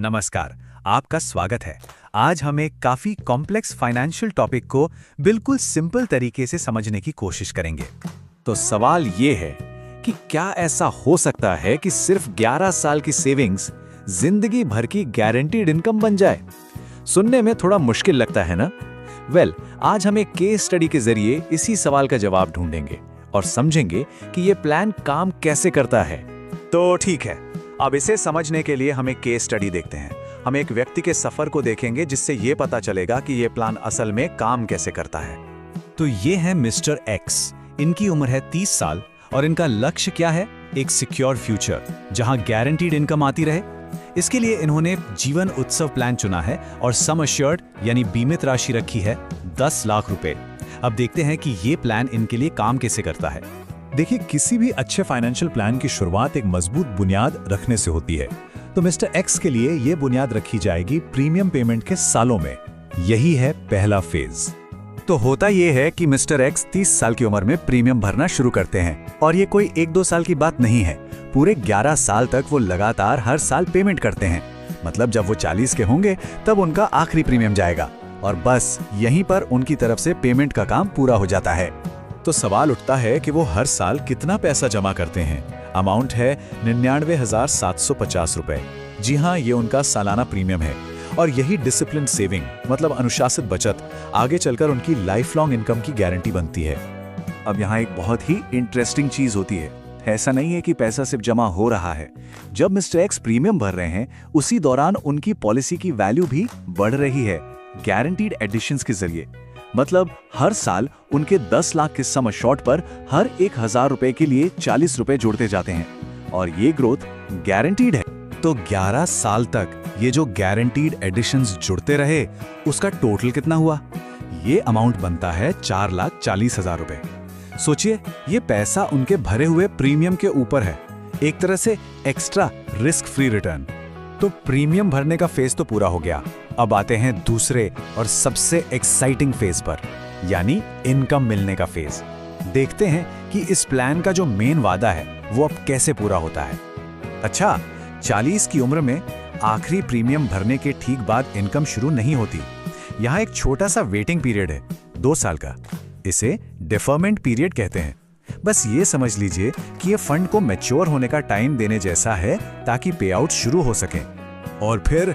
नमस्कार, आपका स्वागत है। आज हम एक काफी कॉम्प्लेक्स फाइनेंशियल टॉपिक को बिल्कुल सिंपल तरीके से समझने की कोशिश करेंगे। तो सवाल ये है कि क्या ऐसा हो सकता है कि सिर्फ 11 साल की सेविंग्स जिंदगी भर की गारंटीड इनकम बन जाए? सुनने में थोड़ा मुश्किल लगता है ना? आज हम एक केस स्टडी के जरिए इसी सवाल का जवाब ढूंढेंगे और समझेंगे कि ये प्लान काम कैसे करता है। तो ठीक है, अब इसे समझने के लिए हम एक केस स्टडी देखते हैं। हम एक व्यक्ति के सफर को देखेंगे जिससे ये पता चलेगा कि ये प्लान असल में काम कैसे करता है। तो ये है मिस्टर एक्स। इनकी उम्र है 30 साल और इनका लक्ष्य क्या है? एक सिक्योर फ्यूचर जहां गारंटीड इनकम आती रहे। इसके लिए इन्होंने जीवन उत्सव प्लान चुना है और सम अश्योर्ड यानी बीमित राशि रखी है 10 लाख रुपए। अब देखते हैं कि ये प्लान इनके लिए काम कैसे करता है। देखिए, किसी भी अच्छे फाइनेंशियल प्लान की शुरुआत एक मजबूत बुनियाद रखने से होती है। तो मिस्टर एक्स के लिए ये बुनियाद रखी जाएगी प्रीमियम पेमेंट के सालों में। यही है पहला फेज। तो होता ये है कि मिस्टर एक्स 30 साल की उम्र में प्रीमियम भरना शुरू करते हैं और ये कोई 1-2 साल की बात नहीं है। पूरे 11 साल तक वो लगातार हर साल पेमेंट करते हैं। मतलब जब वो 40 के होंगे तब उनका आखिरी प्रीमियम जाएगा और बस यहीं पर उनकी तरफ से पेमेंट का काम पूरा हो जाता है। तो सवाल उठता है कि वो हर साल कितना पैसा जमा करते हैं। अमाउंट है 99,750 रुपए। जी हाँ, ये उनका सालाना प्रीमियम है और यही डिसिप्लिन सेविंग मतलब अनुशासित बचत आगे चलकर उनकी लाइफ लॉन्ग इनकम की गारंटी बनती है। अब यहाँ एक बहुत ही इंटरेस्टिंग चीज होती है। ऐसा नहीं है कि पैसा सिर्फ जमा हो रहा है। जब मिस्टर एक्स प्रीमियम भर रहे हैं उसी दौरान उनकी पॉलिसी की वैल्यू भी बढ़ रही है गारंटीड एडिशंस के जरिए। मतलब हर साल उनके 10 लाख के सम अश्योर्ड पर हर 1,000 रुपए के लिए 40 रुपए जोड़ते जाते हैं और ये ग्रोथ गारंटीड है। तो 11 साल तक ये जो गारंटीड एडिशंस जुड़ते रहे उसका टोटल कितना हुआ? ये अमाउंट बनता है 4,40,000 रुपए। सोचिए, ये पैसा उनके भरे हुए प्रीमियम के ऊपर है, एक तरह से एक्स्ट्रा रिस्क फ्री रिटर्न। तो प्रीमियम भरने का फेज तो पूरा हो गया। अब आते हैं दूसरे और सबसे एक्साइटिंग फेज पर, यानी इनकम मिलने का फेज। देखते हैं कि इस प्लान का जो मेन वादा है वो अब कैसे पूरा होता है। अच्छा, 40 की उम्र में आखिरी प्रीमियम भरने के ठीक बाद इनकम शुरू नहीं होती। यहाँ एक छोटा सा वेटिंग पीरियड है 2 साल का। इसे डिफरमेंट पीरियड कहते हैं। बस ये समझ लीजिए कि ये फंड को मैच्योर होने का टाइम देने जैसा है ताकि पे आउट शुरू हो सके। और फिर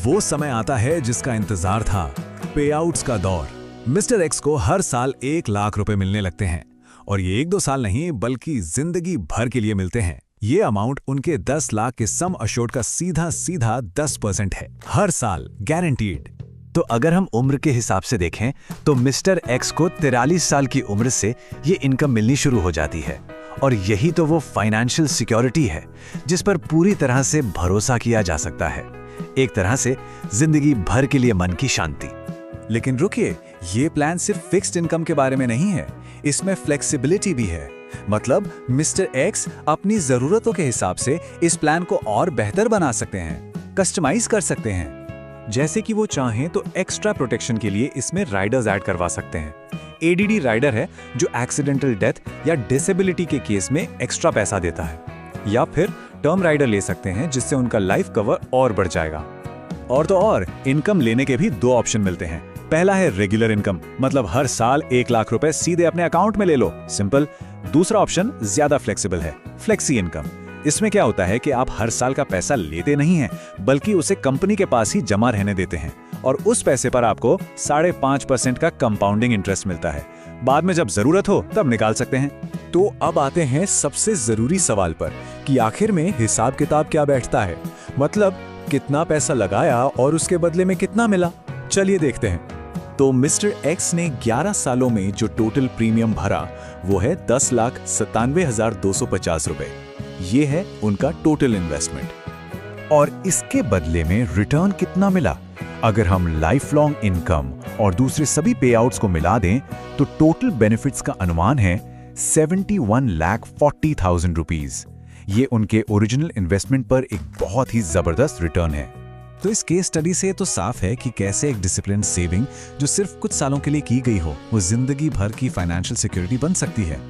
वो समय आता है जिसका इंतजार था, पे आउट्स का दौर। मिस्टर एक्स को हर साल 1 लाख रुपए मिलने लगते हैं और ये 1-2 साल नहीं बल्कि जिंदगी भर के लिए मिलते हैं। ये अमाउंट उनके 10 लाख के सम अश्योर्ड का सीधा 10% है, हर साल गारंटीड। तो अगर हम उम्र के हिसाब से देखें तो मिस्टर एक्स को 43 साल की उम्र से ये इनकम मिलनी शुरू हो जाती है और यही तो वो फाइनेंशियल सिक्योरिटी है जिस पर पूरी तरह से भरोसा किया जा सकता है। एक तरह से जिंदगी भर के लिए मन की शांति। लेकिन रुकिए, ये प्लान सिर्फ फिक्स्ड इनकम के बारे में नहीं है, इसमें फ्लेक्सिबिलिटी भी है। मतलब मिस्टर एक्स अपनी जरूरतों के हिसाब से इस प्लान को और बेहतर बना सकते हैं, कस्टमाइज कर सकते हैं। जैसे कि वो चाहें तो एक्स्ट्रा प्रोटेक्शन के लिए इसमें राइडर्स ऐड करवा सकते हैं। एडीडी राइडर है जो एक्सीडेंटल डेथ या डिसेबिलिटी के केस में एक्स्ट्रा पैसा देता है, या फिर टर्म राइडर ले सकते हैं जिससे उनका लाइफ कवर और बढ़ जाएगा। और तो और इनकम लेने के भी 2 ऑप्शन मिलते हैं। पहला है रेगुलर इनकम, मतलब हर साल 1 लाख रुपए सीधे अपने अकाउंट में ले लो, सिंपल। दूसरा ऑप्शन ज्यादा फ्लेक्सिबल है, फ्लेक्सी इनकम। इसमें क्या होता है कि आप हर साल का पैसा लेते नहीं हैं बल्कि उसे कंपनी के पास ही जमा रहने देते हैं और उस पैसे पर आपको 5.5% का कंपाउंडिंग इंटरेस्ट मिलता है। बाद में जब जरूरत हो तब निकाल सकते हैं। तो अब आते हैं सबसे जरूरी सवाल पर कि आखिर में हिसाब किताब क्या बैठता है। मतलब कितना पैसा लगाया और उसके बदले में कितना मिला। चलिए देखते हैं। तो मिस्टर एक्स ने 11 सालों में जो टोटल प्रीमियम भरा वो है 10,97,250 रुपए। ये है उनका टोटल इन्वेस्टमेंट। और इसके बदले में रिटर्न कितना मिला? अगर हम लाइफ लॉन्ग इनकम और दूसरे सभी पे आउट्स को मिला दें तो टोटल बेनिफिट्स का अनुमान है 71,40,000 रुपीज। ये उनके ओरिजिनल इन्वेस्टमेंट पर एक बहुत ही जबरदस्त रिटर्न है। तो इस केस स्टडी से तो साफ है कि कैसे एक डिसिप्लिन सेविंग जो सिर्फ कुछ सालों के लिए की गई हो वो जिंदगी भर की फाइनेंशियल सिक्योरिटी बन सकती है।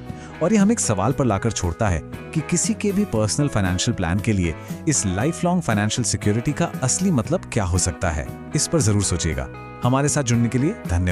और ये हमें एक सवाल पर लाकर छोड़ता है कि किसी के भी पर्सनल फाइनेंशियल प्लान के लिए इस लाइफ लॉन्ग फाइनेंशियल सिक्योरिटी का असली मतलब क्या हो सकता है। इस पर जरूर सोचिएगा। हमारे साथ जुड़ने के लिए धन्यवाद।